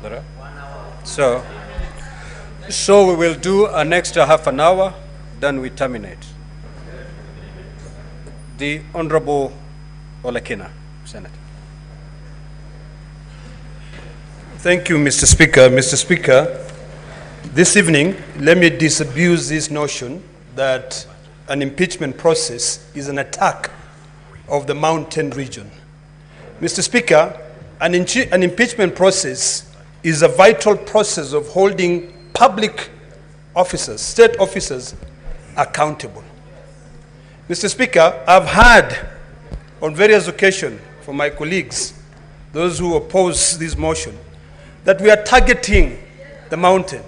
Mudra. So we will do an extra half an hour, then we terminate. The Honorable OLEKINA, Senator. Thank you, Mr. Speaker. Mr. Speaker, this evening, let me disabuse this notion that an impeachment process is an attack of the mountain region. Mr. Speaker, an impeachment process is a vital process of holding public officers, state officers, accountable. Mr. Speaker, I've heard on various occasions from my colleagues, those who oppose this motion, that we are targeting the mountain.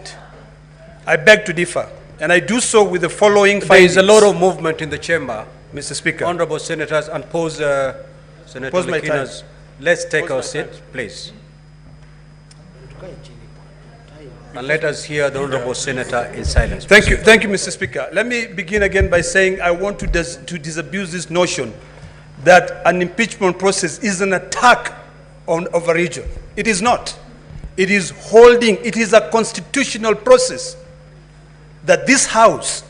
I beg to differ, and I do so with the following findings. There is a lot of movement in the chamber, Mr. Speaker. Honorable Senators, and Senator OLEKINA's. Let's take our seat, please. And let us hear the Honorable Senator in silence. Thank you, Mr. Speaker. Let me begin again by saying I want to disabuse this notion that an impeachment process is an attack of a region. It is not. It is a constitutional process that this House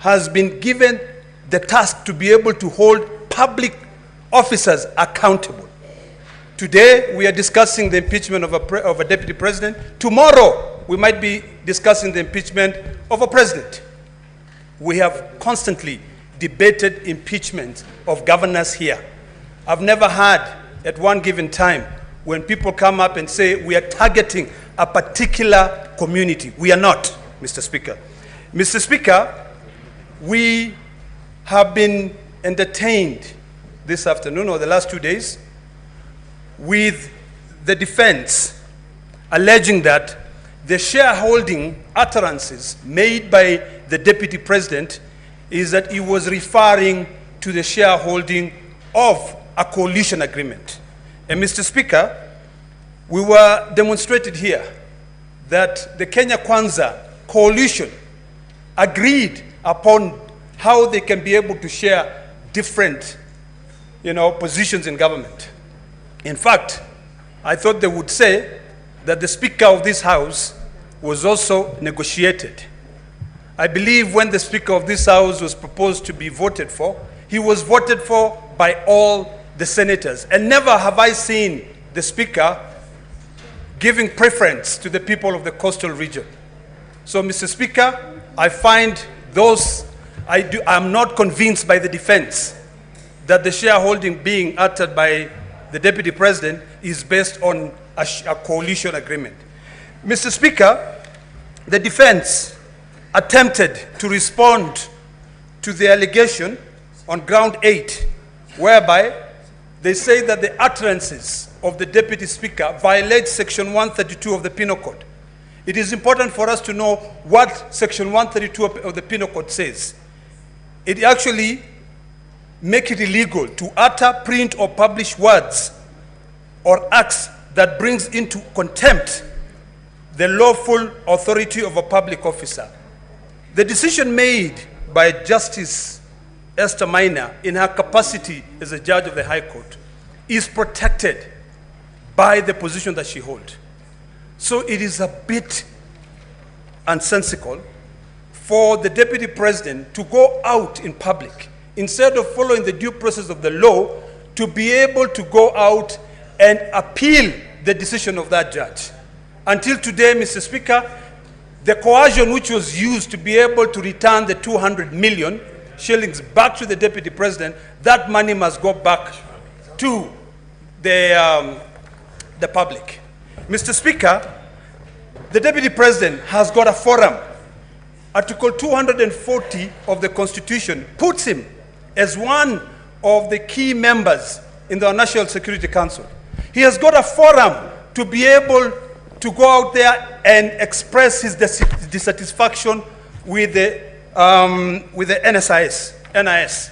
has been given the task to be able to hold public officers accountable. Today, we are discussing the impeachment of a deputy president. Tomorrow, we might be discussing the impeachment of a president. We have constantly debated impeachment of governors here. I've never had, at one given time, when people come up and say we are targeting a particular community. We are not, Mr. Speaker. Mr. Speaker, we have been entertained this afternoon or the last 2 days with the defense alleging that the shareholding utterances made by the deputy president is that he was referring to the shareholding of a coalition agreement. And Mr. Speaker, we were demonstrated here that the Kenya Kwanza coalition agreed upon how they can be able to share different, positions in government. In fact, I thought they would say that the Speaker of this House was also negotiated. I believe when the Speaker of this House was proposed to be voted for, he was voted for by all the senators. And never have I seen the Speaker giving preference to the people of the coastal region. So, Mr. Speaker, I find I'm not convinced by the defense that the shareholding being uttered by the Deputy President is based on a coalition agreement. Mr. Speaker, the defense attempted to respond to the allegation on ground 8, whereby they say that the utterances of the Deputy Speaker violate Section 132 of the Penal Code. It is important for us to know what Section 132 of the Penal Code says. It actually makes it illegal to utter, print, or publish words or acts that brings into contempt the lawful authority of a public officer. The decision made by Justice Esther Maina in her capacity as a judge of the High Court is protected by the position that she holds. So it is a bit unsensical for the Deputy President to go out in public, instead of following the due process of the law, to be able to go out and appeal the decision of that judge. Until today, Mr. Speaker, the coercion which was used to be able to return the 200 million shillings back to the Deputy President, that money must go back to the public. Mr. Speaker, the Deputy President has got a forum. Article 240 of the Constitution puts him as one of the key members in the National Security Council. He has got a forum to be able to go out there and express his dissatisfaction with the NIS.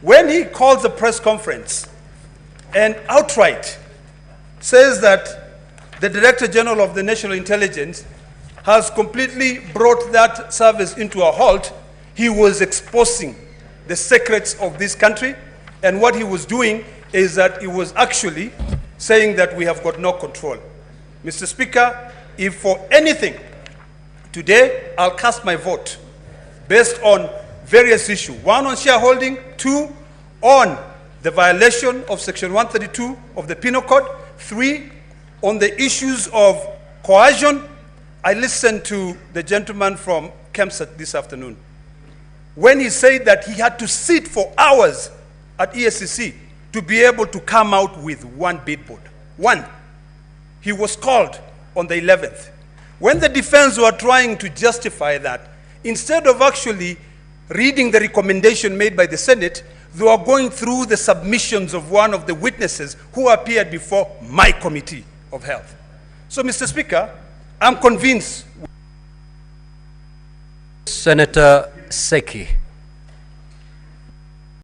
When he calls a press conference and outright says that the Director General of the National Intelligence has completely brought that service into a halt, he was exposing the secrets of this country, and what he was doing is that he was actually saying that we have got no control. Mr. Speaker, if for anything, today I'll cast my vote based on various issues. One, on shareholding. Two, on the violation of Section 132 of the Penal Code. Three, on the issues of coercion. I listened to the gentleman from Kempsett this afternoon when he said that he had to sit for hours at ESCC to be able to come out with one billboard. One. He was called on the 11th. When the defense were trying to justify that, instead of actually reading the recommendation made by the Senate, they were going through the submissions of one of the witnesses who appeared before my Committee of Health. So, Mr. Speaker, I'm convinced. Senator Seki.